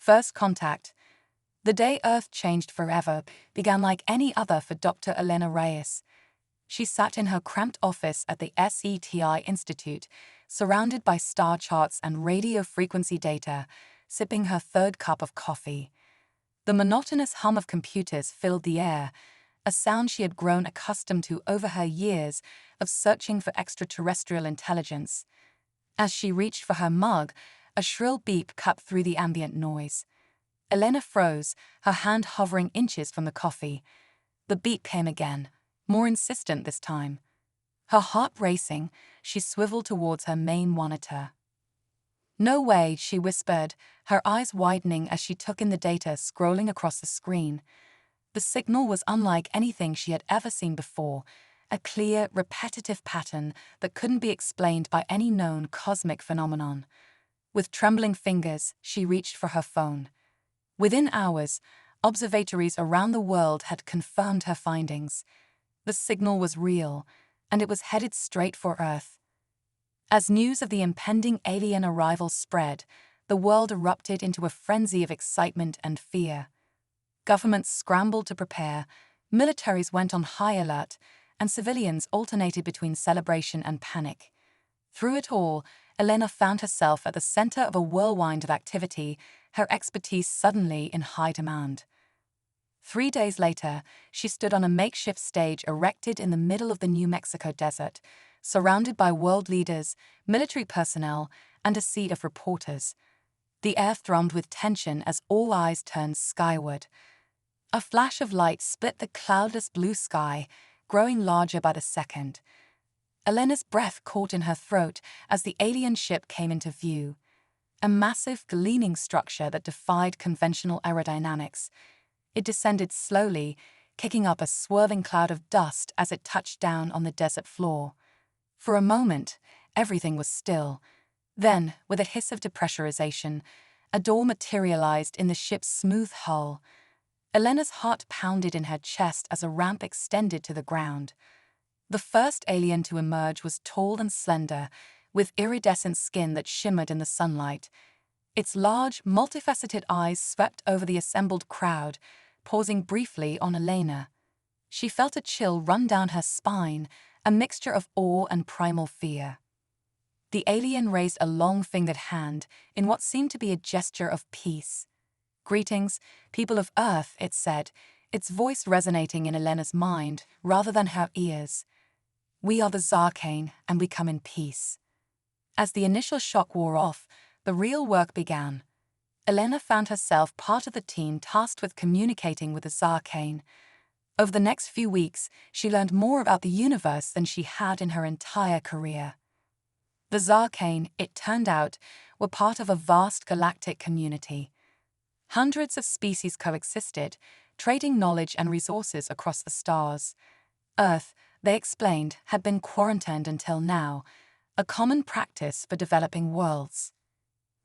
First contact. The day Earth changed forever began like any other for Dr. Elena Reyes. She sat in her cramped office at the SETI Institute, surrounded by star charts and radio frequency data, sipping her third cup of coffee. The monotonous hum of computers filled the air, a sound she had grown accustomed to over her years of searching for extraterrestrial intelligence. As she reached for her mug, a shrill beep cut through the ambient noise. Elena froze, her hand hovering inches from the coffee. The beep came again, more insistent this time. Her heart racing, she swiveled towards her main monitor. "No way," she whispered, her eyes widening as she took in the data scrolling across the screen. The signal was unlike anything she had ever seen before, a clear, repetitive pattern that couldn't be explained by any known cosmic phenomenon. With trembling fingers, she reached for her phone. Within hours, observatories around the world had confirmed her findings. The signal was real, and it was headed straight for Earth. As news of the impending alien arrival spread, the world erupted into a frenzy of excitement and fear. Governments scrambled to prepare, militaries went on high alert, and civilians alternated between celebration and panic. Through it all, Elena found herself at the center of a whirlwind of activity, her expertise suddenly in high demand. 3 days later, she stood on a makeshift stage erected in the middle of the New Mexico desert, surrounded by world leaders, military personnel, and a sea of reporters. The air thrummed with tension as all eyes turned skyward. A flash of light split the cloudless blue sky, growing larger by the second. Elena's breath caught in her throat as the alien ship came into view. A massive, gleaming structure that defied conventional aerodynamics. It descended slowly, kicking up a swirling cloud of dust as it touched down on the desert floor. For a moment, everything was still. Then, with a hiss of depressurization, a door materialized in the ship's smooth hull. Elena's heart pounded in her chest as a ramp extended to the ground. The first alien to emerge was tall and slender, with iridescent skin that shimmered in the sunlight. Its large, multifaceted eyes swept over the assembled crowd, pausing briefly on Elena. She felt a chill run down her spine, a mixture of awe and primal fear. The alien raised a long-fingered hand in what seemed to be a gesture of peace. "Greetings, people of Earth," it said, its voice resonating in Elena's mind rather than her ears. "We are the Zarkane, and we come in peace." As the initial shock wore off, the real work began. Elena found herself part of the team tasked with communicating with the Zarkane. Over the next few weeks, she learned more about the universe than she had in her entire career. The Zarkane, it turned out, were part of a vast galactic community. Hundreds of species coexisted, trading knowledge and resources across the stars. Earth, they explained, had been quarantined until now, a common practice for developing worlds.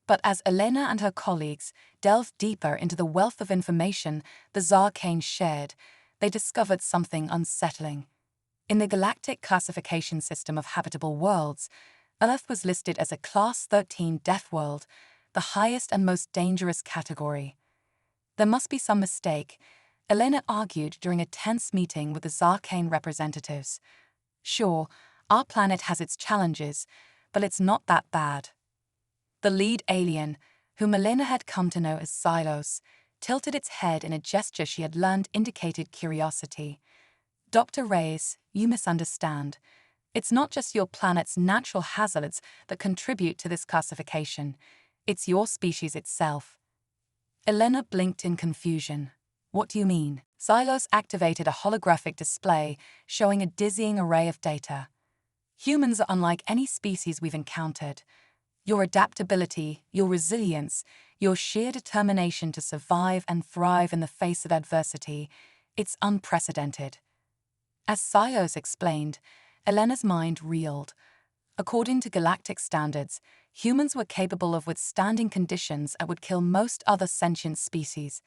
But as Elena and her colleagues delved deeper into the wealth of information the Zarkane shared, they discovered something unsettling. In the galactic classification system of habitable worlds, Earth was listed as a Class 13 Deathworld, the highest and most dangerous category. There must be some mistake, Elena argued during a tense meeting with the Zarkane representatives. "Sure, our planet has its challenges, but it's not that bad." The lead alien, whom Elena had come to know as Silos, tilted its head in a gesture she had learned indicated curiosity. "Dr. Reyes, you misunderstand. It's not just your planet's natural hazards that contribute to this classification. It's your species itself." Elena blinked in confusion. "What do you mean?" Silos activated a holographic display showing a dizzying array of data. "Humans are unlike any species we've encountered. Your adaptability, your resilience, your sheer determination to survive and thrive in the face of adversity, it's unprecedented." As Silos explained, Elena's mind reeled. According to galactic standards, humans were capable of withstanding conditions that would kill most other sentient species.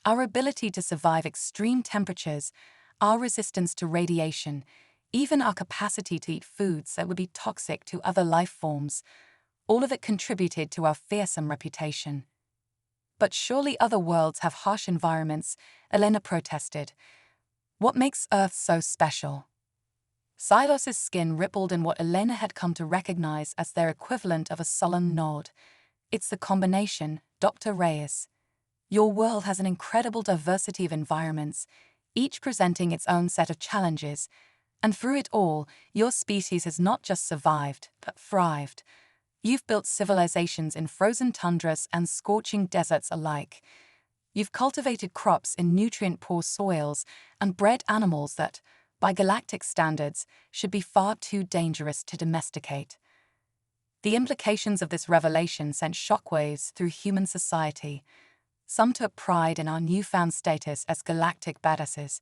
Our ability to survive extreme temperatures, our resistance to radiation, even our capacity to eat foods that would be toxic to other life forms, all of it contributed to our fearsome reputation. But surely other worlds have harsh environments, Elena protested. What makes Earth so special? Xylos's skin rippled in what Elena had come to recognize as their equivalent of a sullen nod. It's the combination, Dr. Reyes. Your world has an incredible diversity of environments, each presenting its own set of challenges, and through it all, your species has not just survived, but thrived. You've built civilizations in frozen tundras and scorching deserts alike. You've cultivated crops in nutrient-poor soils and bred animals that, by galactic standards, should be far too dangerous to domesticate. The implications of this revelation sent shockwaves through human society. Some took pride in our newfound status as galactic badasses.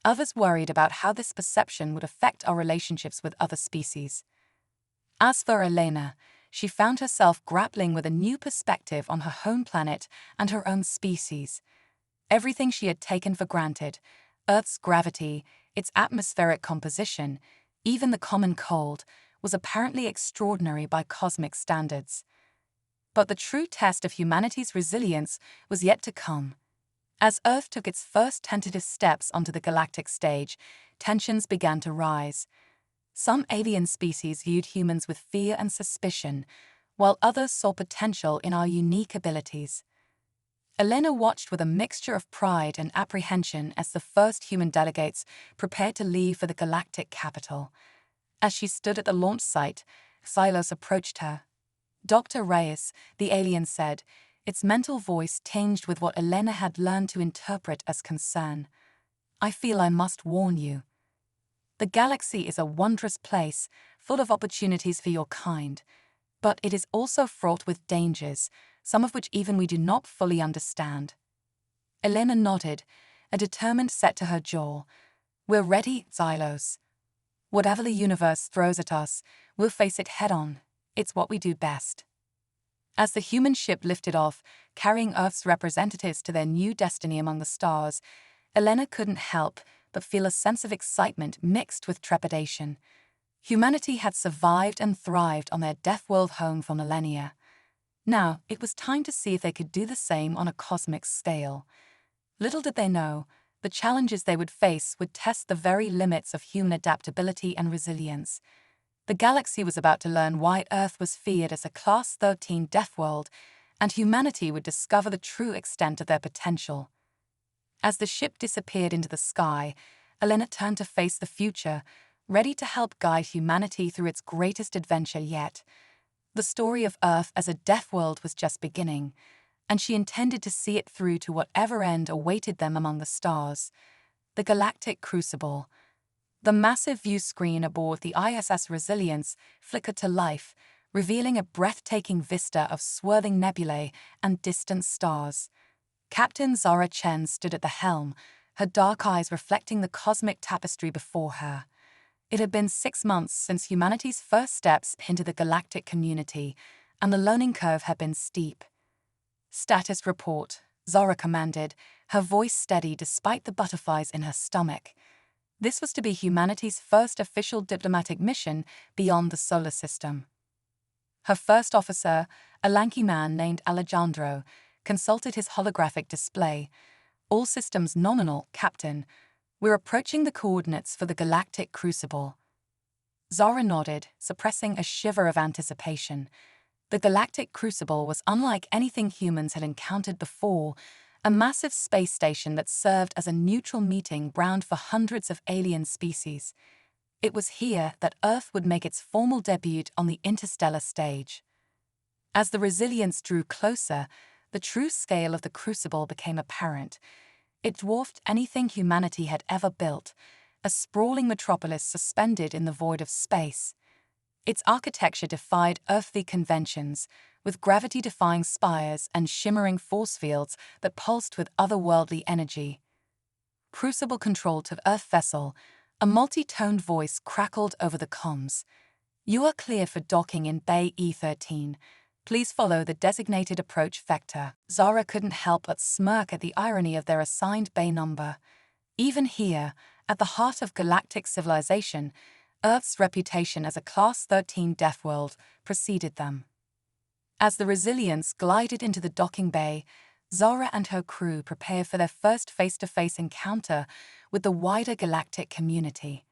Others worried about how this perception would affect our relationships with other species. As for Elena, she found herself grappling with a new perspective on her home planet and her own species. Everything she had taken for granted, Earth's gravity, its atmospheric composition, even the common cold, was apparently extraordinary by cosmic standards. But the true test of humanity's resilience was yet to come. As Earth took its first tentative steps onto the galactic stage, tensions began to rise. Some alien species viewed humans with fear and suspicion, while others saw potential in our unique abilities. Elena watched with a mixture of pride and apprehension as the first human delegates prepared to leave for the galactic capital. As she stood at the launch site, Xylos approached her. Dr. Reyes, the alien said, its mental voice tinged with what Elena had learned to interpret as concern. I feel I must warn you. The galaxy is a wondrous place, full of opportunities for your kind, but it is also fraught with dangers, some of which even we do not fully understand. Elena nodded, a determined set to her jaw. We're ready, Xylos. Whatever the universe throws at us, we'll face it head-on. It's what we do best. As the human ship lifted off, carrying Earth's representatives to their new destiny among the stars, Elena couldn't help but feel a sense of excitement mixed with trepidation. Humanity had survived and thrived on their Deathworld home for millennia. Now, it was time to see if they could do the same on a cosmic scale. Little did they know, the challenges they would face would test the very limits of human adaptability and resilience. The galaxy was about to learn why Earth was feared as a Class 13 Deathworld, and humanity would discover the true extent of their potential. As the ship disappeared into the sky, Elena turned to face the future, ready to help guide humanity through its greatest adventure yet. The story of Earth as a Deathworld was just beginning, and she intended to see it through to whatever end awaited them among the stars. The Galactic Crucible. The massive view screen aboard the ISS Resilience flickered to life, revealing a breathtaking vista of swirling nebulae and distant stars. Captain Zara Chen stood at the helm, her dark eyes reflecting the cosmic tapestry before her. It had been 6 months since humanity's first steps into the galactic community, and the learning curve had been steep. Status report, Zara commanded, her voice steady despite the butterflies in her stomach. This was to be humanity's first official diplomatic mission beyond the solar system. Her first officer, a lanky man named Alejandro, consulted his holographic display. All systems nominal, Captain. We're approaching the coordinates for the Galactic Crucible. Zara nodded, suppressing a shiver of anticipation. The Galactic Crucible was unlike anything humans had encountered before, a massive space station that served as a neutral meeting ground for hundreds of alien species. It was here that Earth would make its formal debut on the Interstellar stage. As the Resilience drew closer, the true scale of the Crucible became apparent. It dwarfed anything humanity had ever built, a sprawling metropolis suspended in the void of space. Its architecture defied earthly conventions, with gravity-defying spires and shimmering force fields that pulsed with otherworldly energy. Crucible control to Earth vessel, a multi-toned voice crackled over the comms. You are clear for docking in Bay E13. Please follow the designated approach vector. Zara couldn't help but smirk at the irony of their assigned bay number. Even here, at the heart of galactic civilization, Earth's reputation as a Class 13 Deathworld preceded them. As the Resilience glided into the docking bay, Zara and her crew prepare for their first face-to-face encounter with the wider galactic community.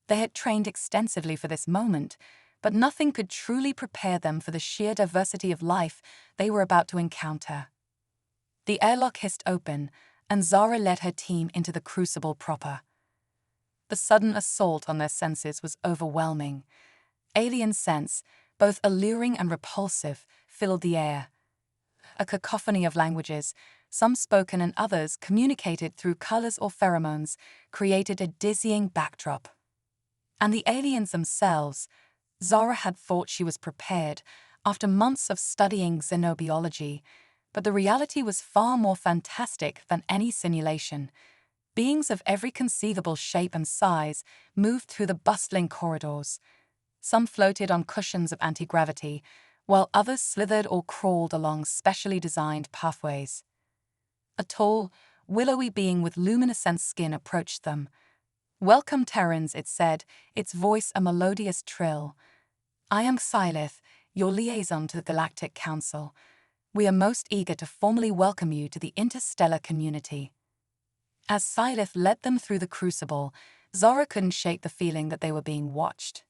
They had trained extensively for this moment, but nothing could truly prepare them for the sheer diversity of life they were about to encounter. The airlock hissed open, and Zara led her team into the crucible proper. The sudden assault on their senses was overwhelming. Alien scents, both alluring and repulsive, filled the air. A cacophony of languages, some spoken and others communicated through colors or pheromones, created a dizzying backdrop. And the aliens themselves, Zara had thought she was prepared after months of studying xenobiology, but the reality was far more fantastic than any simulation. Beings of every conceivable shape and size moved through the bustling corridors. Some floated on cushions of anti-gravity, while others slithered or crawled along specially designed pathways. A tall, willowy being with luminescent skin approached them. "Welcome, Terrans," it said, its voice a melodious trill. "I am Xylith, your liaison to the Galactic Council. We are most eager to formally welcome you to the Interstellar community." As Xylith led them through the crucible, Zara couldn't shake the feeling that they were being watched.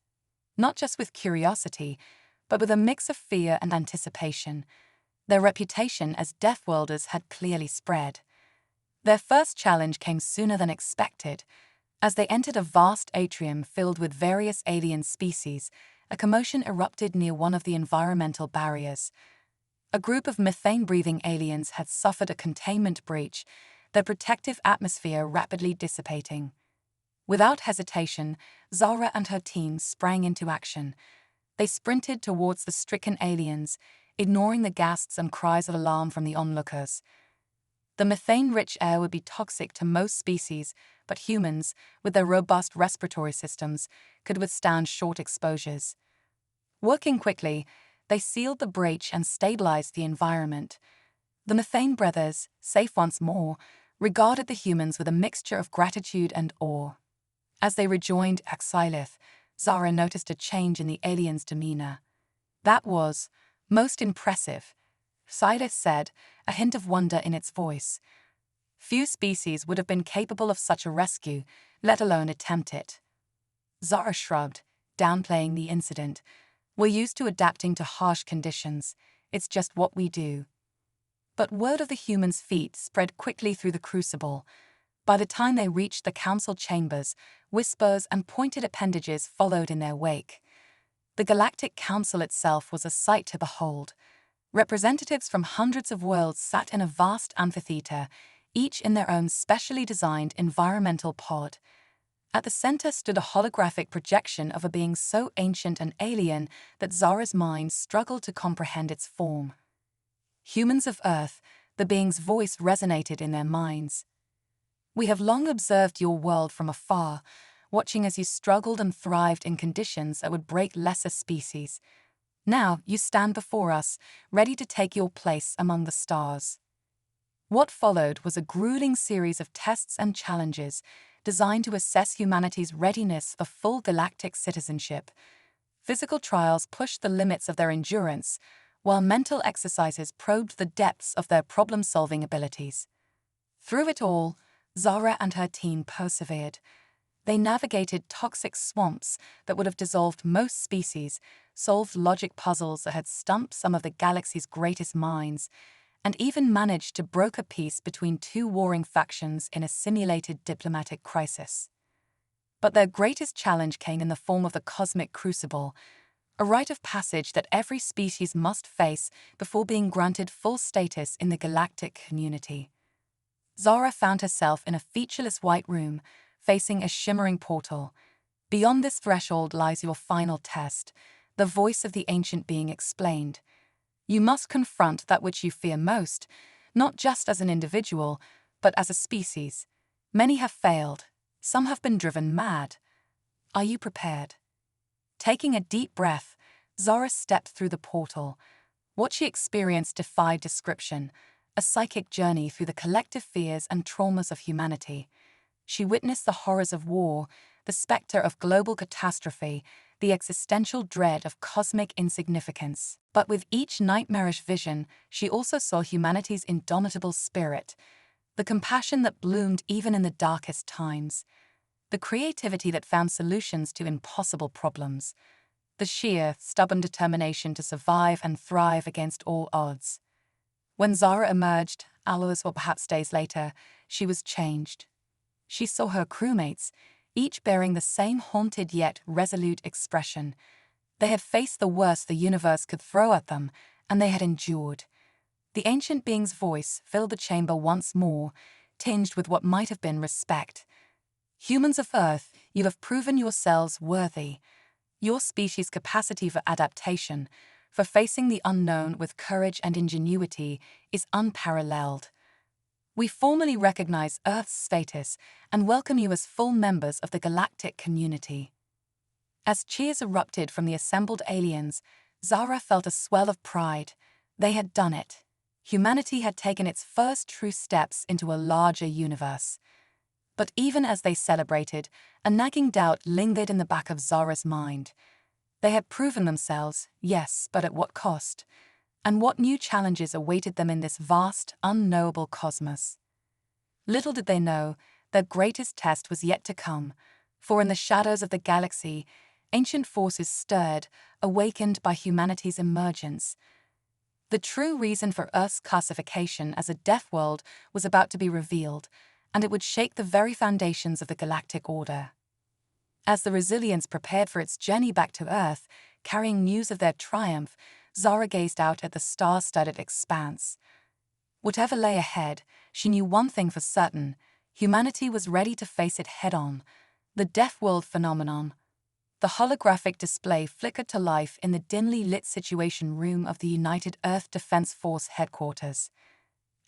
Not just with curiosity, but with a mix of fear and anticipation. Their reputation as Deathworlders had clearly spread. Their first challenge came sooner than expected. As they entered a vast atrium filled with various alien species, a commotion erupted near one of the environmental barriers. A group of methane-breathing aliens had suffered a containment breach, their protective atmosphere rapidly dissipating. Without hesitation, Zara and her team sprang into action. They sprinted towards the stricken aliens, ignoring the gasps and cries of alarm from the onlookers. The methane-rich air would be toxic to most species, but humans, with their robust respiratory systems, could withstand short exposures. Working quickly, they sealed the breach and stabilized the environment. The methane breathers, safe once more, regarded the humans with a mixture of gratitude and awe. As they rejoined Xylith, Zara noticed a change in the alien's demeanor. "That was most impressive," Xylith said, a hint of wonder in its voice. "Few species would have been capable of such a rescue, let alone attempt it." Zara shrugged, downplaying the incident. "We're used to adapting to harsh conditions. It's just what we do." But word of the humans' feat spread quickly through the crucible. By the time they reached the council chambers, whispers and pointed appendages followed in their wake. The Galactic Council itself was a sight to behold. Representatives from hundreds of worlds sat in a vast amphitheater, each in their own specially designed environmental pod. At the center stood a holographic projection of a being so ancient and alien that Zara's mind struggled to comprehend its form. "Humans of Earth," the being's voice resonated in their minds. "We have long observed your world from afar, watching as you struggled and thrived in conditions that would break lesser species. Now you stand before us, ready to take your place among the stars." What followed was a grueling series of tests and challenges designed to assess humanity's readiness for full galactic citizenship. Physical trials pushed the limits of their endurance, while mental exercises probed the depths of their problem-solving abilities. Through it all, Zara and her team persevered. They navigated toxic swamps that would have dissolved most species, solved logic puzzles that had stumped some of the galaxy's greatest minds, and even managed to broker peace between two warring factions in a simulated diplomatic crisis. But their greatest challenge came in the form of the cosmic crucible, a rite of passage that every species must face before being granted full status in the galactic community. Zara found herself in a featureless white room, facing a shimmering portal. "Beyond this threshold lies your final test," the voice of the ancient being explained. "You must confront that which you fear most, not just as an individual, but as a species. Many have failed. Some have been driven mad. Are you prepared?" Taking a deep breath, Zara stepped through the portal. What she experienced defied description, a psychic journey through the collective fears and traumas of humanity. She witnessed the horrors of war, the specter of global catastrophe, the existential dread of cosmic insignificance. But with each nightmarish vision, she also saw humanity's indomitable spirit, the compassion that bloomed even in the darkest times, the creativity that found solutions to impossible problems, the sheer, stubborn determination to survive and thrive against all odds. When Zara emerged, hours or perhaps days later, she was changed. She saw her crewmates, each bearing the same haunted yet resolute expression. They had faced the worst the universe could throw at them, and they had endured. The ancient being's voice filled the chamber once more, tinged with what might have been respect. Humans of Earth, you have proven yourselves worthy. Your species' capacity for adaptation, for facing the unknown with courage and ingenuity, is unparalleled. We formally recognize Earth's status and welcome you as full members of the galactic community. As cheers erupted from the assembled aliens, Zara felt a swell of pride. They had done it. Humanity had taken its first true steps into a larger universe. But even as they celebrated, a nagging doubt lingered in the back of Zara's mind. They had proven themselves, yes, but at what cost? And what new challenges awaited them in this vast, unknowable cosmos? Little did they know, their greatest test was yet to come, for in the shadows of the galaxy, ancient forces stirred, awakened by humanity's emergence. The true reason for Earth's classification as a Deathworld was about to be revealed, and it would shake the very foundations of the galactic order. As the Resilience prepared for its journey back to Earth, carrying news of their triumph, Zara gazed out at the star-studded expanse. Whatever lay ahead, she knew one thing for certain: humanity was ready to face it head-on. The Deathworld phenomenon. The holographic display flickered to life in the dimly lit Situation Room of the United Earth Defense Force headquarters.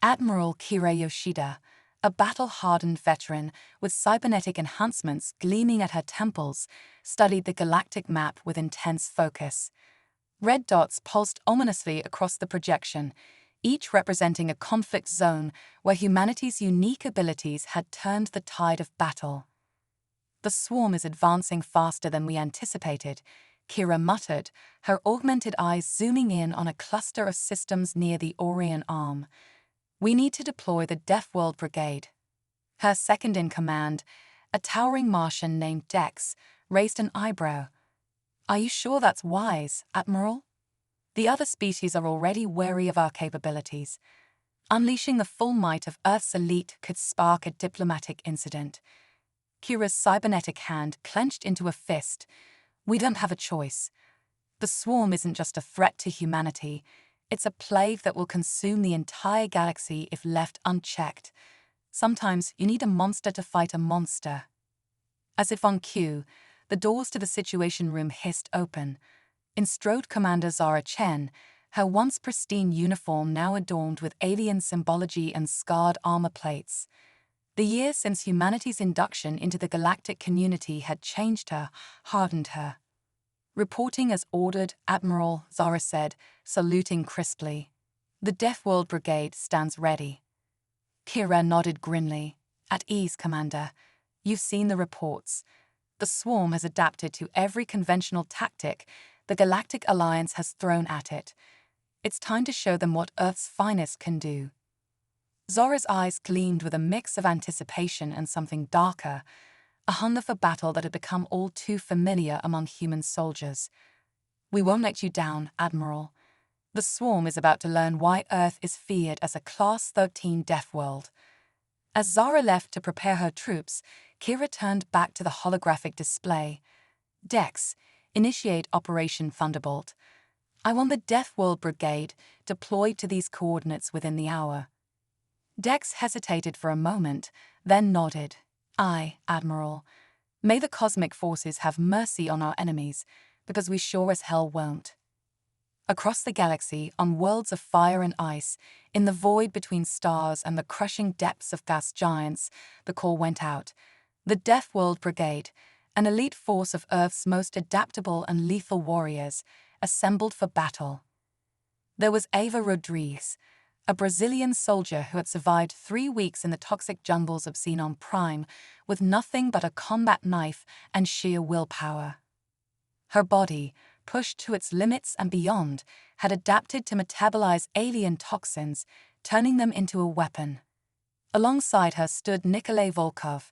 Admiral Kira Yoshida, a battle-hardened veteran with cybernetic enhancements gleaming at her temples, studied the galactic map with intense focus. Red dots pulsed ominously across the projection, each representing a conflict zone where humanity's unique abilities had turned the tide of battle. "The swarm is advancing faster than we anticipated," Kira muttered, her augmented eyes zooming in on a cluster of systems near the Orion Arm. "We need to deploy the Deathworld Brigade." Her second-in-command, a towering Martian named Dex, raised an eyebrow. "Are you sure that's wise, Admiral? The other species are already wary of our capabilities. Unleashing the full might of Earth's elite could spark a diplomatic incident." Kira's cybernetic hand clenched into a fist. "We don't have a choice. The swarm isn't just a threat to humanity. It's a plague that will consume the entire galaxy if left unchecked. Sometimes you need a monster to fight a monster." As if on cue, the doors to the Situation Room hissed open. In strode Commander Zara Chen, her once pristine uniform now adorned with alien symbology and scarred armor plates. The years since humanity's induction into the galactic community had changed her, hardened her. "Reporting as ordered, Admiral," Zara said, saluting crisply. "The Deathworld Brigade stands ready." Kira nodded grimly. "At ease, Commander. You've seen the reports. The swarm has adapted to every conventional tactic the Galactic Alliance has thrown at it. It's time to show them what Earth's finest can do." Zora's eyes gleamed with a mix of anticipation and something darker, a hunger for battle that had become all too familiar among human soldiers. "We won't let you down, Admiral. The swarm is about to learn why Earth is feared as a Class 13 Deathworld." As Zara left to prepare her troops, Kira turned back to the holographic display. "Dex, initiate Operation Thunderbolt. I want the Deathworld Brigade deployed to these coordinates within the hour." Dex hesitated for a moment, then nodded. "Aye, Admiral. May the cosmic forces have mercy on our enemies, because we sure as hell won't." Across the galaxy, on worlds of fire and ice, in the void between stars and the crushing depths of gas giants, the call went out. The Deathworld Brigade, an elite force of Earth's most adaptable and lethal warriors, assembled for battle. There was Ava Rodrigues, a Brazilian soldier who had survived 3 weeks in the toxic jungles of Xenon Prime with nothing but a combat knife and sheer willpower. Her body, pushed to its limits and beyond, had adapted to metabolize alien toxins, turning them into a weapon. Alongside her stood Nikolai Volkov,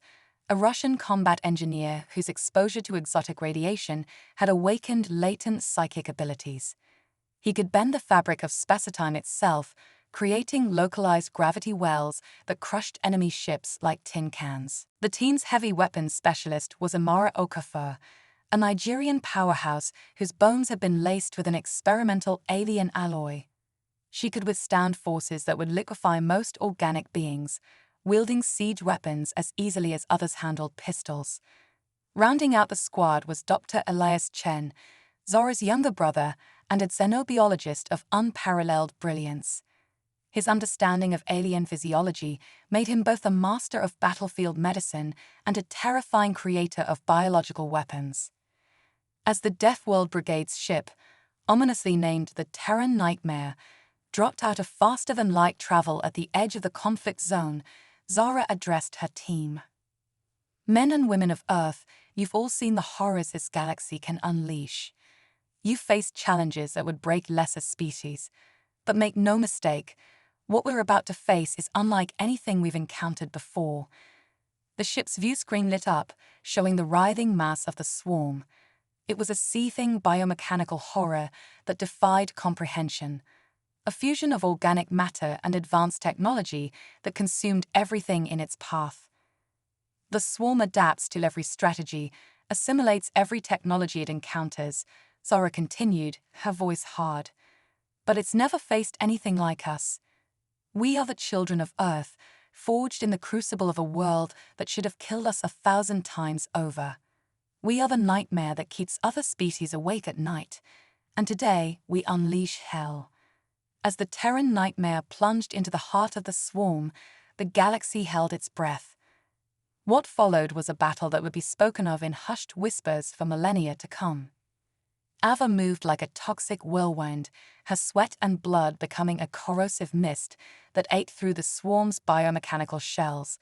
a Russian combat engineer whose exposure to exotic radiation had awakened latent psychic abilities. He could bend the fabric of space-time itself, creating localized gravity wells that crushed enemy ships like tin cans. The team's heavy weapons specialist was Amara Okafor, a Nigerian powerhouse whose bones had been laced with an experimental alien alloy. She could withstand forces that would liquefy most organic beings, wielding siege weapons as easily as others handled pistols. Rounding out the squad was Dr. Elias Chen, Zora's younger brother and a xenobiologist of unparalleled brilliance. His understanding of alien physiology made him both a master of battlefield medicine and a terrifying creator of biological weapons. As the Deathworld Brigade's ship, ominously named the Terran Nightmare, dropped out of faster-than-light travel at the edge of the conflict zone, Zara addressed her team. Men and women of Earth, you've all seen the horrors this galaxy can unleash. You've faced challenges that would break lesser species. But make no mistake, what we're about to face is unlike anything we've encountered before. The ship's view screen lit up, showing the writhing mass of the swarm. It was a seething biomechanical horror that defied comprehension. A fusion of organic matter and advanced technology that consumed everything in its path. The swarm adapts to every strategy, assimilates every technology it encounters, Zara continued, her voice hard. But it's never faced anything like us. We are the children of Earth, forged in the crucible of a world that should have killed us 1,000 times over. We are the nightmare that keeps other species awake at night, and today we unleash hell. As the Terran Nightmare plunged into the heart of the swarm, the galaxy held its breath. What followed was a battle that would be spoken of in hushed whispers for millennia to come. Ava moved like a toxic whirlwind, her sweat and blood becoming a corrosive mist that ate through the swarm's biomechanical shells.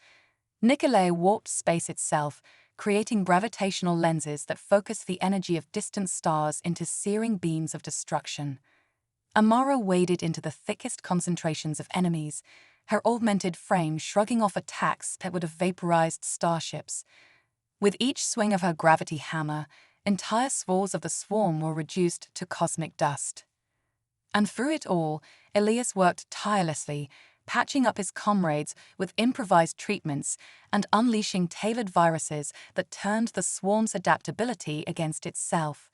Nikolai warped space itself, creating gravitational lenses that focused the energy of distant stars into searing beams of destruction. Amara waded into the thickest concentrations of enemies, her augmented frame shrugging off attacks that would have vaporized starships. With each swing of her gravity hammer, entire swathes of the swarm were reduced to cosmic dust. And through it all, Elias worked tirelessly, patching up his comrades with improvised treatments and unleashing tailored viruses that turned the swarm's adaptability against itself.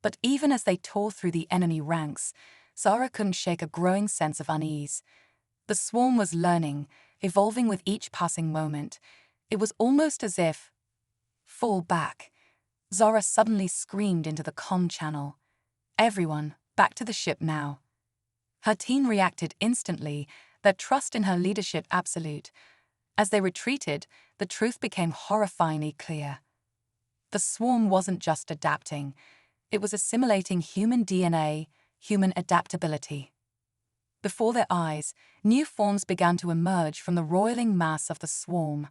But even as they tore through the enemy ranks, Zara couldn't shake a growing sense of unease. The swarm was learning, evolving with each passing moment. It was almost as if, fall back. Zara suddenly screamed into the comm channel. Everyone, back to the ship now. Her team reacted instantly, their trust in her leadership absolute. As they retreated, the truth became horrifyingly clear. The swarm wasn't just adapting. It was assimilating human DNA, human adaptability. Before their eyes, new forms began to emerge from the roiling mass of the swarm.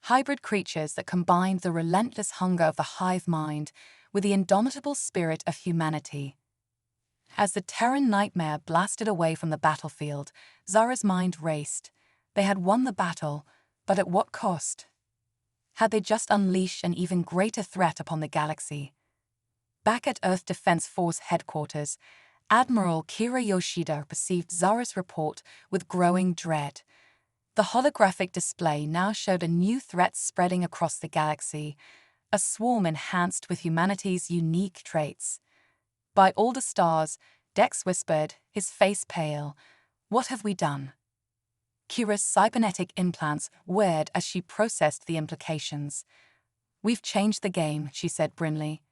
Hybrid creatures that combined the relentless hunger of the hive mind with the indomitable spirit of humanity. As the Terran Nightmare blasted away from the battlefield, Zara's mind raced. They had won the battle, but at what cost? Had they just unleashed an even greater threat upon the galaxy? Back at Earth Defense Force headquarters, Admiral Kira Yoshida perceived Zara's report with growing dread. The holographic display now showed a new threat spreading across the galaxy, a swarm enhanced with humanity's unique traits. By all the stars, Dex whispered, his face pale. What have we done? Kira's cybernetic implants whirred as she processed the implications. We've changed the game, she said grimly.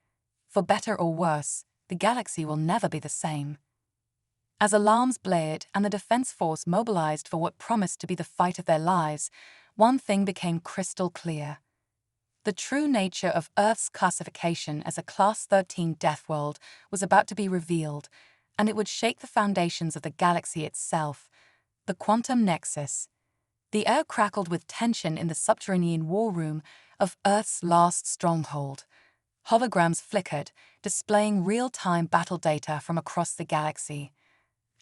For better or worse, the galaxy will never be the same. As alarms blared and the Defense Force mobilized for what promised to be the fight of their lives, one thing became crystal clear. The true nature of Earth's classification as a Class 13 Deathworld was about to be revealed, and it would shake the foundations of the galaxy itself. The quantum nexus. The air crackled with tension in the subterranean war room of Earth's last stronghold. Holograms flickered, displaying real-time battle data from across the galaxy.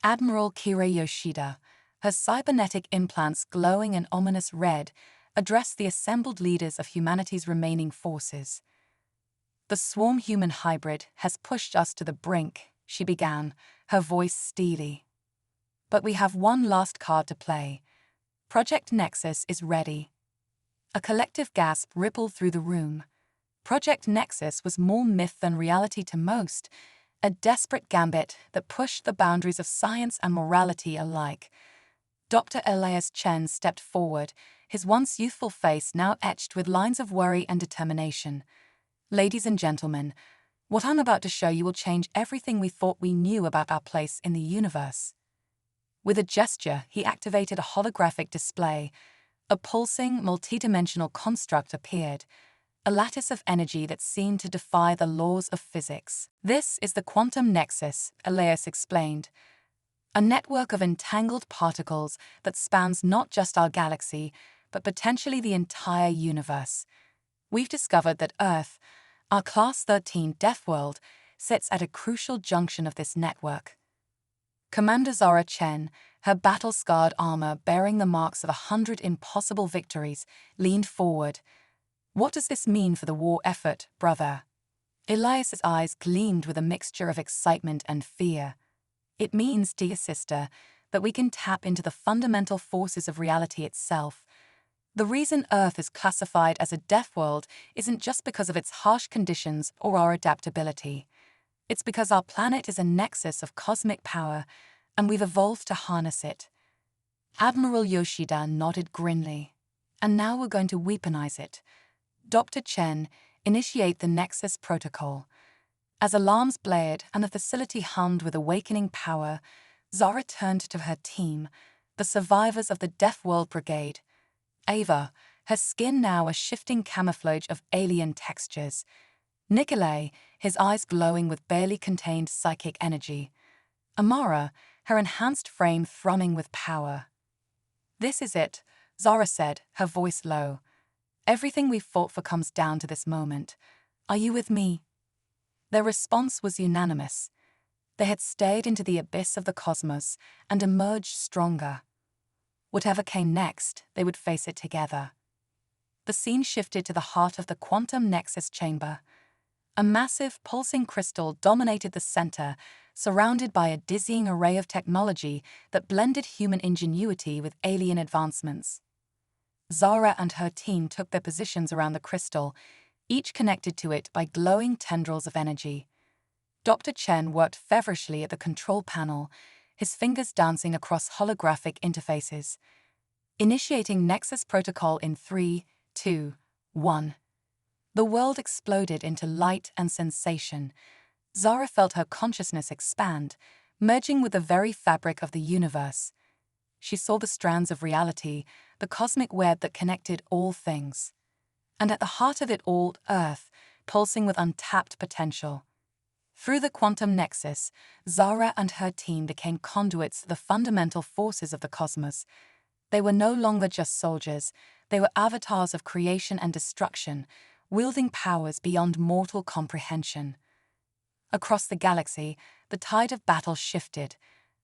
Admiral Kira Yoshida, her cybernetic implants glowing an ominous red, addressed the assembled leaders of humanity's remaining forces. "The swarm-human hybrid has pushed us to the brink," she began, her voice steely. "But we have one last card to play. Project Nexus is ready." A collective gasp rippled through the room. Project Nexus was more myth than reality to most, a desperate gambit that pushed the boundaries of science and morality alike. Dr. Elias Chen stepped forward, his once youthful face now etched with lines of worry and determination. "Ladies and gentlemen, what I'm about to show you will change everything we thought we knew about our place in the universe." With a gesture, he activated a holographic display. A pulsing, multidimensional construct appeared, a lattice of energy that seemed to defy the laws of physics. "This is the quantum nexus," Elias explained. "A network of entangled particles that spans not just our galaxy, but potentially the entire universe. We've discovered that Earth, our Class 13 Deathworld, sits at a crucial junction of this network." Commander Zara Chen, her battle-scarred armor bearing the marks of 100 impossible victories, leaned forward. "What does this mean for the war effort, brother?" Elias's eyes gleamed with a mixture of excitement and fear. "It means, dear sister, that we can tap into the fundamental forces of reality itself. The reason Earth is classified as a death world isn't just because of its harsh conditions or our adaptability. It's because our planet is a nexus of cosmic power, and we've evolved to harness it." Admiral Yoshida nodded grimly. "And now we're going to weaponize it. Dr. Chen, initiate the Nexus Protocol." As alarms blared and the facility hummed with awakening power, Zara turned to her team, the survivors of the Deathworld Brigade. Ava, her skin now a shifting camouflage of alien textures. Nikolai, his eyes glowing with barely contained psychic energy. Amara, her enhanced frame thrumming with power. "This is it," Zara said, her voice low. "Everything we've fought for comes down to this moment. Are you with me?" Their response was unanimous. They had stared into the abyss of the cosmos and emerged stronger. Whatever came next, they would face it together. The scene shifted to the heart of the quantum nexus chamber. A massive, pulsing crystal dominated the center, surrounded by a dizzying array of technology that blended human ingenuity with alien advancements. Zara and her team took their positions around the crystal, each connected to it by glowing tendrils of energy. Dr. Chen worked feverishly at the control panel, his fingers dancing across holographic interfaces. Initiating Nexus Protocol in 3, 2, 1. The world exploded into light and sensation. Zara felt her consciousness expand, merging with the very fabric of the universe. She saw the strands of reality, the cosmic web that connected all things. And at the heart of it all, Earth, pulsing with untapped potential. Through the quantum nexus, Zara and her team became conduits to the fundamental forces of the cosmos. They were no longer just soldiers, they were avatars of creation and destruction, wielding powers beyond mortal comprehension. Across the galaxy, the tide of battle shifted.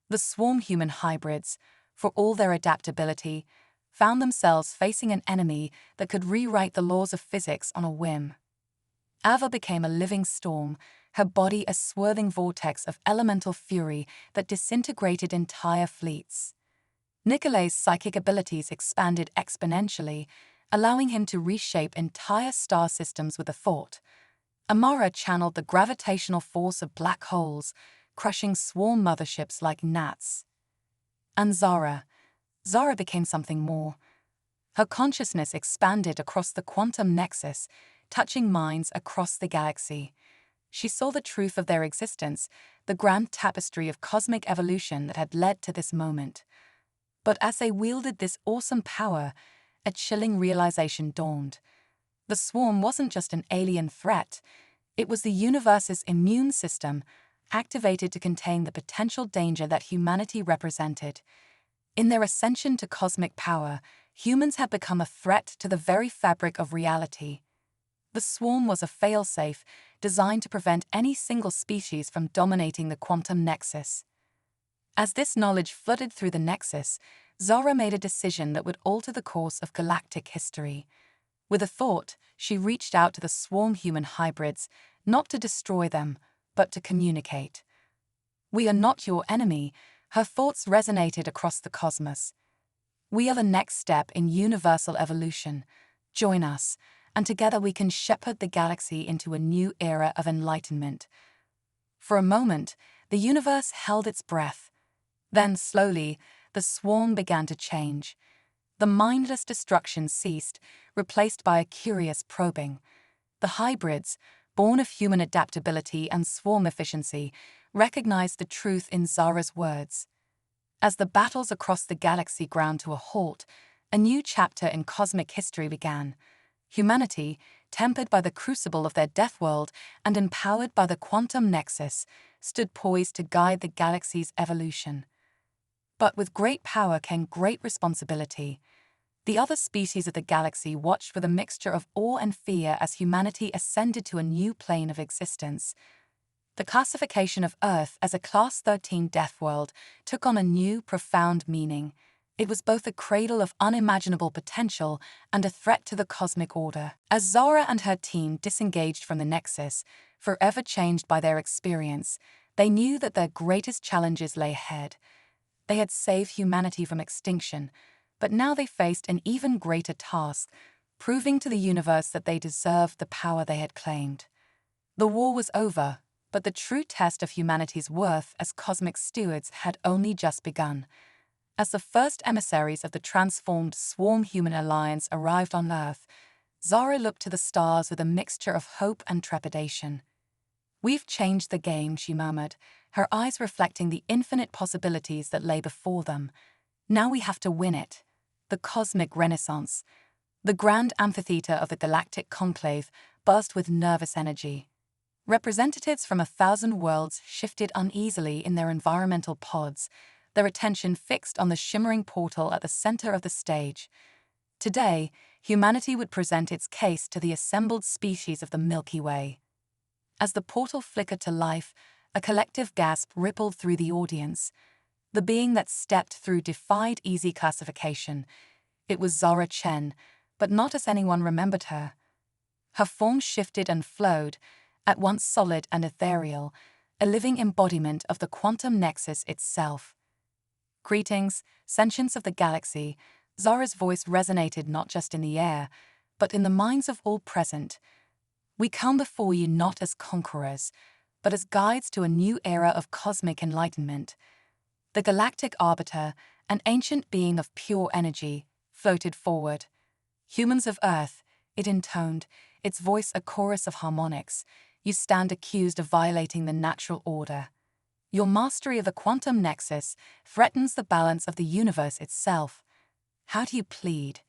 The swarm-human hybrids, for all their adaptability, found themselves facing an enemy that could rewrite the laws of physics on a whim. Ava became a living storm, her body a swirling vortex of elemental fury that disintegrated entire fleets. Nikolai's psychic abilities expanded exponentially, allowing him to reshape entire star systems with a thought. Amara channeled the gravitational force of black holes, crushing swarm motherships like gnats. And Zara became something more. Her consciousness expanded across the quantum nexus, touching minds across the galaxy. She saw the truth of their existence, the grand tapestry of cosmic evolution that had led to this moment. But as they wielded this awesome power, a chilling realization dawned. The swarm wasn't just an alien threat, it was the universe's immune system, activated to contain the potential danger that humanity represented. In their ascension to cosmic power, humans had become a threat to the very fabric of reality. The swarm was a failsafe designed to prevent any single species from dominating the quantum nexus. As this knowledge flooded through the nexus, Zara made a decision that would alter the course of galactic history. With a thought, she reached out to the swarm human hybrids, not to destroy them, but to communicate. "We are not your enemy," her thoughts resonated across the cosmos. "We are the next step in universal evolution. Join us, and together we can shepherd the galaxy into a new era of enlightenment." For a moment, the universe held its breath. Then, slowly, the swarm began to change. The mindless destruction ceased, replaced by a curious probing. The hybrids, born of human adaptability and swarm efficiency, recognized the truth in Zara's words. As the battles across the galaxy ground to a halt, a new chapter in cosmic history began. Humanity, tempered by the crucible of their Deathworld and empowered by the quantum nexus, stood poised to guide the galaxy's evolution. But with great power came great responsibility. The other species of the galaxy watched with a mixture of awe and fear as humanity ascended to a new plane of existence. The classification of Earth as a Class 13 Deathworld took on a new, profound meaning. It was both a cradle of unimaginable potential and a threat to the cosmic order. As Zara and her team disengaged from the Nexus, forever changed by their experience, they knew that their greatest challenges lay ahead. They had saved humanity from extinction, but now they faced an even greater task, proving to the universe that they deserved the power they had claimed. The war was over, but the true test of humanity's worth as cosmic stewards had only just begun. As the first emissaries of the transformed Swarm-Human Alliance arrived on Earth, Zara looked to the stars with a mixture of hope and trepidation. "We've changed the game," she murmured, her eyes reflecting the infinite possibilities that lay before them. "Now we have to win it." The cosmic renaissance. The grand amphitheater of the galactic conclave buzzed with nervous energy. Representatives from 1,000 worlds shifted uneasily in their environmental pods, their attention fixed on the shimmering portal at the center of the stage. Today, humanity would present its case to the assembled species of the Milky Way. As the portal flickered to life, a collective gasp rippled through the audience. The being that stepped through defied easy classification. It was Zara Chen, but not as anyone remembered her. Her form shifted and flowed, at once solid and ethereal, a living embodiment of the quantum nexus itself. "Greetings, sentients of the galaxy," Zara's voice resonated not just in the air, but in the minds of all present. "We come before you not as conquerors, but as guides to a new era of cosmic enlightenment." The galactic arbiter, an ancient being of pure energy, floated forward. "Humans of Earth," it intoned, its voice a chorus of harmonics, "you stand accused of violating the natural order. Your mastery of the quantum nexus threatens the balance of the universe itself. How do you plead?"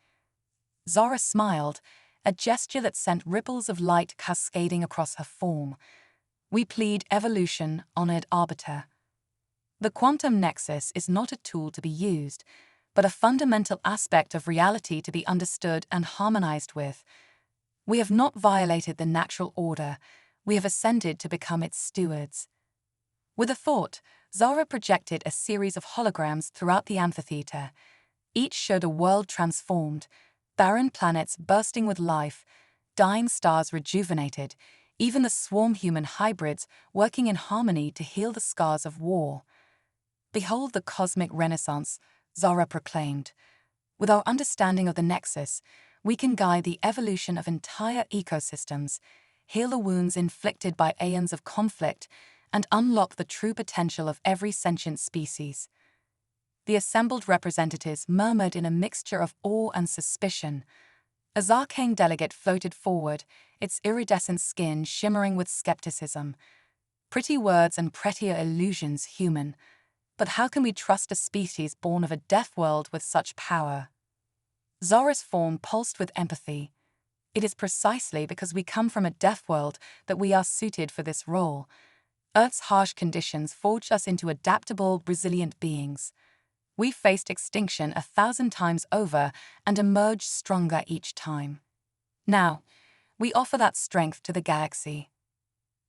Zara smiled, a gesture that sent ripples of light cascading across her form. "We plead evolution, honored arbiter. The quantum nexus is not a tool to be used, but a fundamental aspect of reality to be understood and harmonized with. We have not violated the natural order, we have ascended to become its stewards." With a thought, Zara projected a series of holograms throughout the amphitheater. Each showed a world transformed, barren planets bursting with life, dying stars rejuvenated, even the swarm-human hybrids working in harmony to heal the scars of war. "Behold the cosmic renaissance," Zara proclaimed. "With our understanding of the nexus, we can guide the evolution of entire ecosystems, heal the wounds inflicted by aeons of conflict, and unlock the true potential of every sentient species." The assembled representatives murmured in a mixture of awe and suspicion. A Zarkane delegate floated forward, its iridescent skin shimmering with skepticism. "Pretty words and prettier illusions, human. But how can we trust a species born of a death world with such power?" Zara's form pulsed with empathy. "It is precisely because we come from a death world that we are suited for this role. Earth's harsh conditions forged us into adaptable, resilient beings. We faced extinction 1,000 times over and emerged stronger each time. Now, We offer that strength to the galaxy."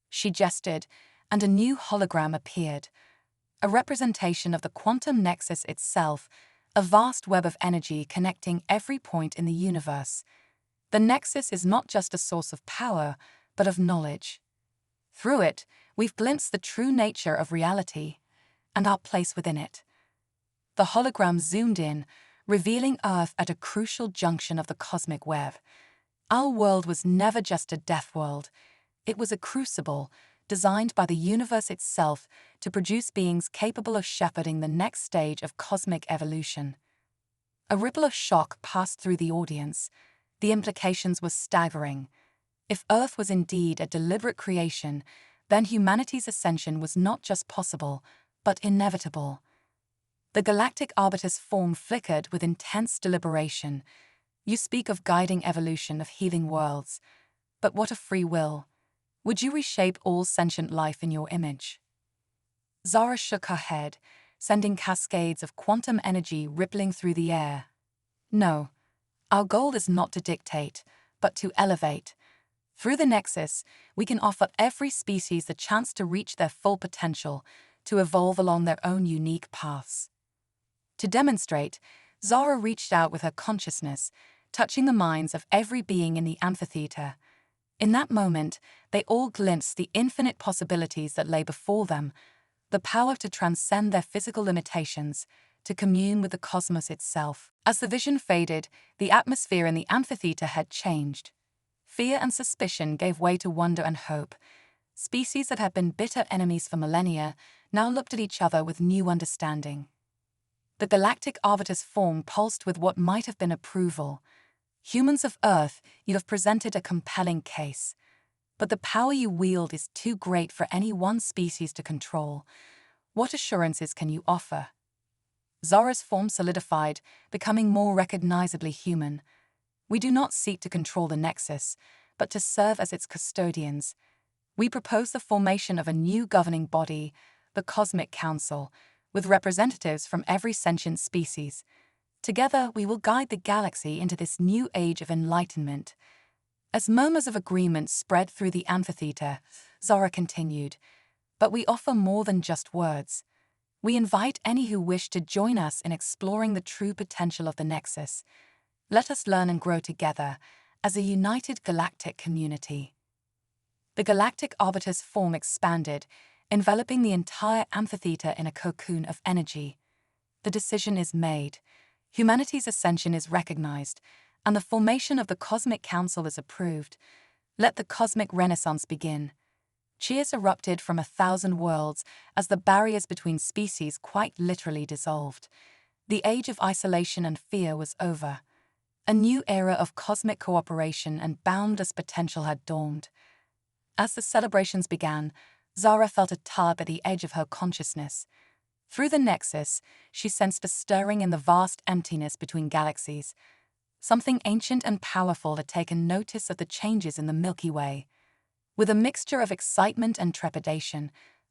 She gestured, and a new hologram appeared, a representation of the quantum nexus itself, a vast web of energy connecting every point in the universe. The nexus is not just a source of power, but of knowledge. Through it, we've glimpsed the true nature of reality and our place within it. The hologram zoomed in, revealing Earth at a crucial junction of the cosmic web. Our world was never just a death world. It was a crucible, designed by the universe itself to produce beings capable of shepherding the next stage of cosmic evolution. A ripple of shock passed through the audience. The implications were staggering. If Earth was indeed a deliberate creation, then humanity's ascension was not just possible, but inevitable. The galactic arbiter's form flickered with intense deliberation. "You speak of guiding evolution of healing worlds, but what of free will? Would you reshape all sentient life in your image?" Zara shook her head, sending cascades of quantum energy rippling through the air. "No, our goal is not to dictate, but to elevate. Through the Nexus, we can offer every species the chance to reach their full potential, to evolve along their own unique paths." To demonstrate, Zara reached out with her consciousness, touching the minds of every being in the amphitheater. In that moment, they all glimpsed the infinite possibilities that lay before them, the power to transcend their physical limitations, to commune with the cosmos itself. As the vision faded, the atmosphere in the amphitheater had changed. Fear and suspicion gave way to wonder and hope. Species that had been bitter enemies for millennia now looked at each other with new understanding. The galactic arbiter's form pulsed with what might have been approval. "Humans of Earth, you have presented a compelling case. But the power you wield is too great for any one species to control. What assurances can you offer?" Zara's form solidified, becoming more recognizably human. "We do not seek to control the Nexus, but to serve as its custodians. We propose the formation of a new governing body, the Cosmic Council, with representatives from every sentient species. Together, we will guide the galaxy into this new age of enlightenment." As murmurs of agreement spread through the amphitheater, Zara continued, "But we offer more than just words. We invite any who wish to join us in exploring the true potential of the Nexus. Let us learn and grow together as a united galactic community." The galactic arbiter's form expanded, enveloping the entire amphitheater in a cocoon of energy. The decision is made. Humanity's ascension is recognized, and the formation of the Cosmic Council is approved. Let the cosmic renaissance begin. Cheers erupted from 1,000 worlds as the barriers between species quite literally dissolved. The age of isolation and fear was over. A new era of cosmic cooperation and boundless potential had dawned. As the celebrations began, Zara felt a tug at the edge of her consciousness. Through the Nexus, she sensed a stirring in the vast emptiness between galaxies. Something ancient and powerful had taken notice of the changes in the Milky Way. With a mixture of excitement and trepidation,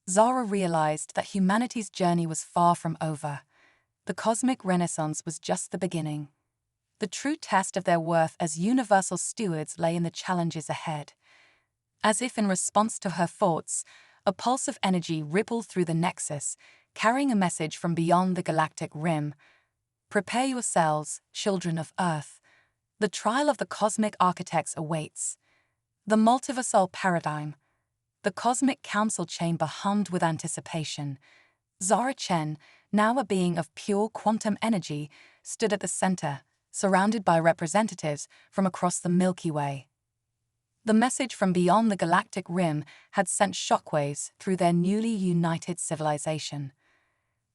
Zara realized that humanity's journey was far from over. The cosmic renaissance was just the beginning. The true test of their worth as universal stewards lay in the challenges ahead. As if in response to her thoughts, a pulse of energy rippled through the Nexus, carrying a message from beyond the galactic rim. "Prepare yourselves, children of Earth. The trial of the cosmic architects awaits." The multiversal paradigm. The Cosmic Council chamber hummed with anticipation. Zara Chen, now a being of pure quantum energy, stood at the center, surrounded by representatives from across the Milky Way. The message from beyond the galactic rim had sent shockwaves through their newly united civilization.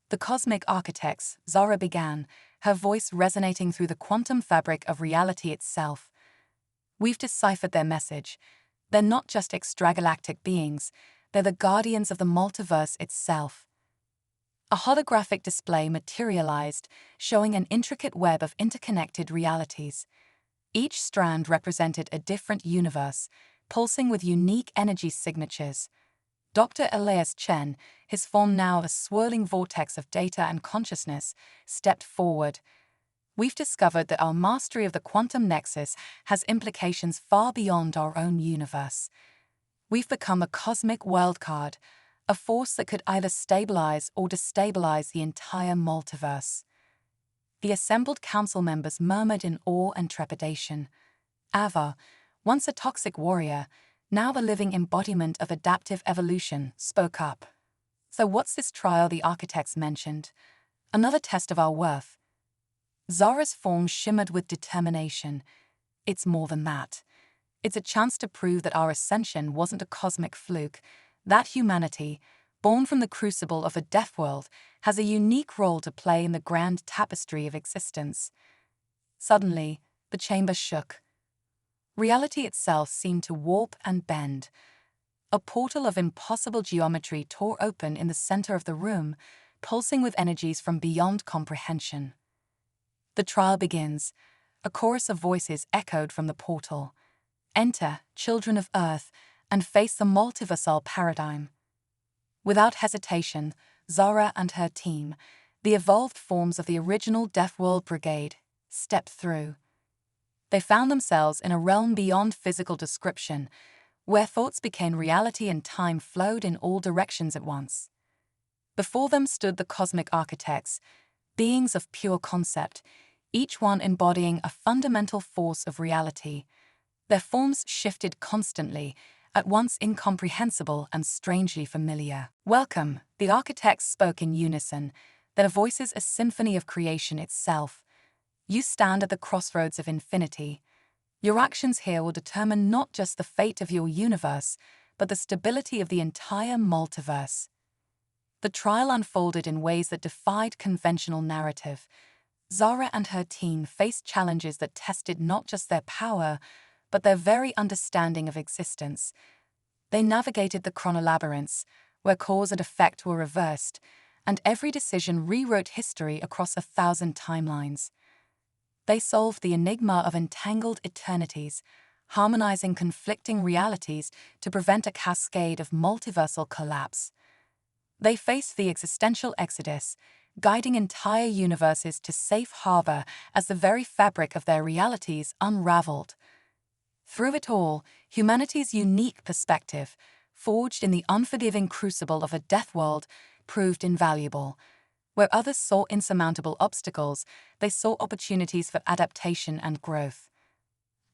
"The cosmic architects," Zara began, her voice resonating through the quantum fabric of reality itself. "We've deciphered their message. They're not just extragalactic beings, they're the guardians of the multiverse itself." A holographic display materialized, showing an intricate web of interconnected realities. Each strand represented a different universe, pulsing with unique energy signatures. Dr. Elias Chen, his form now a swirling vortex of data and consciousness, stepped forward. we've discovered that our mastery of the quantum nexus has implications far beyond our own universe. We've become a cosmic wildcard, a force that could either stabilize or destabilize the entire multiverse. The assembled council members murmured in awe and trepidation. Ava, once a toxic warrior, now the living embodiment of adaptive evolution, spoke up. So what's this trial the architects mentioned? Another test of our worth. Zara's form shimmered with determination. It's more than that. It's a chance to prove that our ascension wasn't a cosmic fluke, that humanity, born from the crucible of a Deathworld, has a unique role to play in the grand tapestry of existence. Suddenly, the chamber shook. Reality itself seemed to warp and bend. A portal of impossible geometry tore open in the center of the room, pulsing with energies from beyond comprehension. The trial begins. A chorus of voices echoed from the portal. Enter, children of Earth, and face the multiversal paradigm. Without hesitation, Zara and her team, the evolved forms of the original Deathworld Brigade, stepped through. They found themselves in a realm beyond physical description, where thoughts became reality and time flowed in all directions at once. Before them stood the cosmic architects, beings of pure concept, each one embodying a fundamental force of reality. Their forms shifted constantly, at once incomprehensible and strangely familiar. Welcome, the architects spoke in unison, their voices a symphony of creation itself. You stand at the crossroads of infinity. Your actions here will determine not just the fate of your universe, but the stability of the entire multiverse. The trial unfolded in ways that defied conventional narrative. Zara and her team faced challenges that tested not just their power, but their very understanding of existence. They navigated the chronolabyrinths, where cause and effect were reversed, and every decision rewrote history across 1,000 timelines. They solved the enigma of entangled eternities, harmonizing conflicting realities to prevent a cascade of multiversal collapse. They faced the existential exodus, guiding entire universes to safe harbor as the very fabric of their realities unraveled. Through it all, humanity's unique perspective, forged in the unforgiving crucible of a Deathworld, proved invaluable. Where others saw insurmountable obstacles, they saw opportunities for adaptation and growth.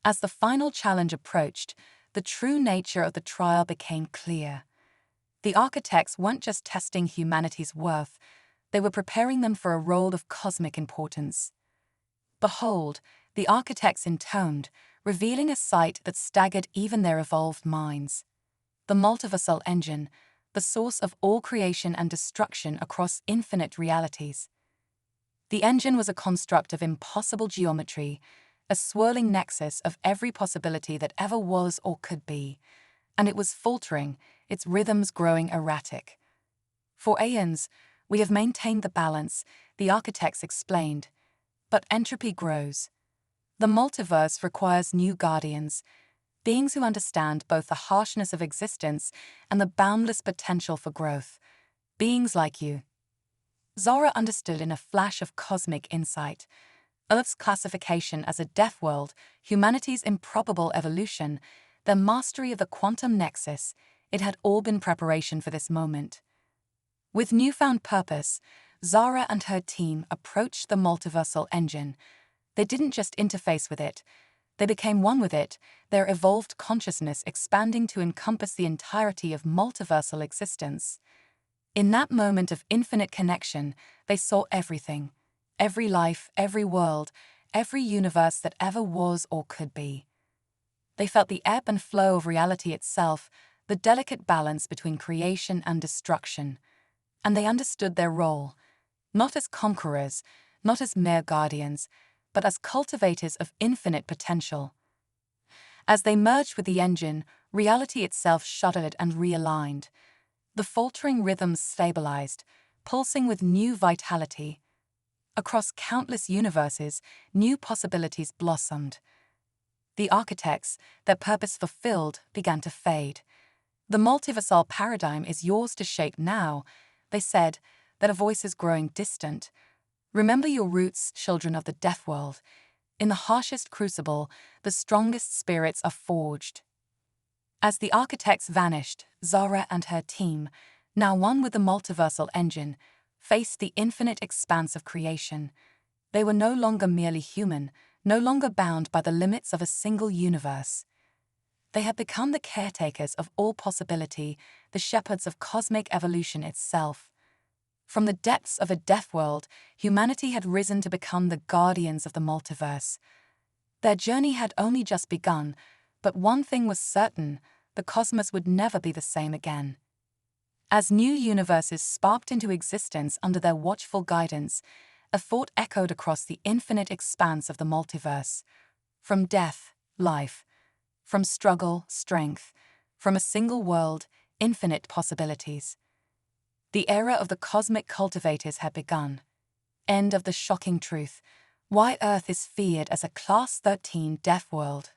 As the final challenge approached, the true nature of the trial became clear. The architects weren't just testing humanity's worth, they were preparing them for a role of cosmic importance. Behold, the architects intoned, revealing a sight that staggered even their evolved minds. The multiversal engine, the source of all creation and destruction across infinite realities. The engine was a construct of impossible geometry, a swirling nexus of every possibility that ever was or could be, and it was faltering, its rhythms growing erratic. For aeons, we have maintained the balance, the architects explained, but entropy grows. The multiverse requires new guardians, beings who understand both the harshness of existence and the boundless potential for growth. Beings like you. Zara understood in a flash of cosmic insight. Earth's classification as a Deathworld, humanity's improbable evolution, their mastery of the quantum nexus, it had all been preparation for this moment. With newfound purpose, Zara and her team approached the multiversal engine. They didn't just interface with it, they became one with it, their evolved consciousness expanding to encompass the entirety of multiversal existence. In that moment of infinite connection, they saw everything, every life, every world, every universe that ever was or could be. They felt the ebb and flow of reality itself, the delicate balance between creation and destruction. And they understood their role, not as conquerors, not as mere guardians, but as cultivators of infinite potential. As they merged with the engine, reality itself shuddered and realigned. The faltering rhythms stabilized, pulsing with new vitality. Across countless universes, new possibilities blossomed. The architects, their purpose fulfilled, began to fade. The multiversal paradigm is yours to shape now, they said, their voices growing distant. Remember your roots, children of the Deathworld. In the harshest crucible, the strongest spirits are forged. As the architects vanished, Zara and her team, now one with the multiversal engine, faced the infinite expanse of creation. They were no longer merely human, no longer bound by the limits of a single universe. They had become the caretakers of all possibility, the shepherds of cosmic evolution itself. From the depths of a Deathworld, humanity had risen to become the guardians of the multiverse. Their journey had only just begun, but one thing was certain: the cosmos would never be the same again. As new universes sparked into existence under their watchful guidance, a thought echoed across the infinite expanse of the multiverse. From death, life. From struggle, strength. From a single world, infinite possibilities. The era of the cosmic cultivators had begun. End of the shocking truth: why Earth is feared as a Class 13 Deathworld.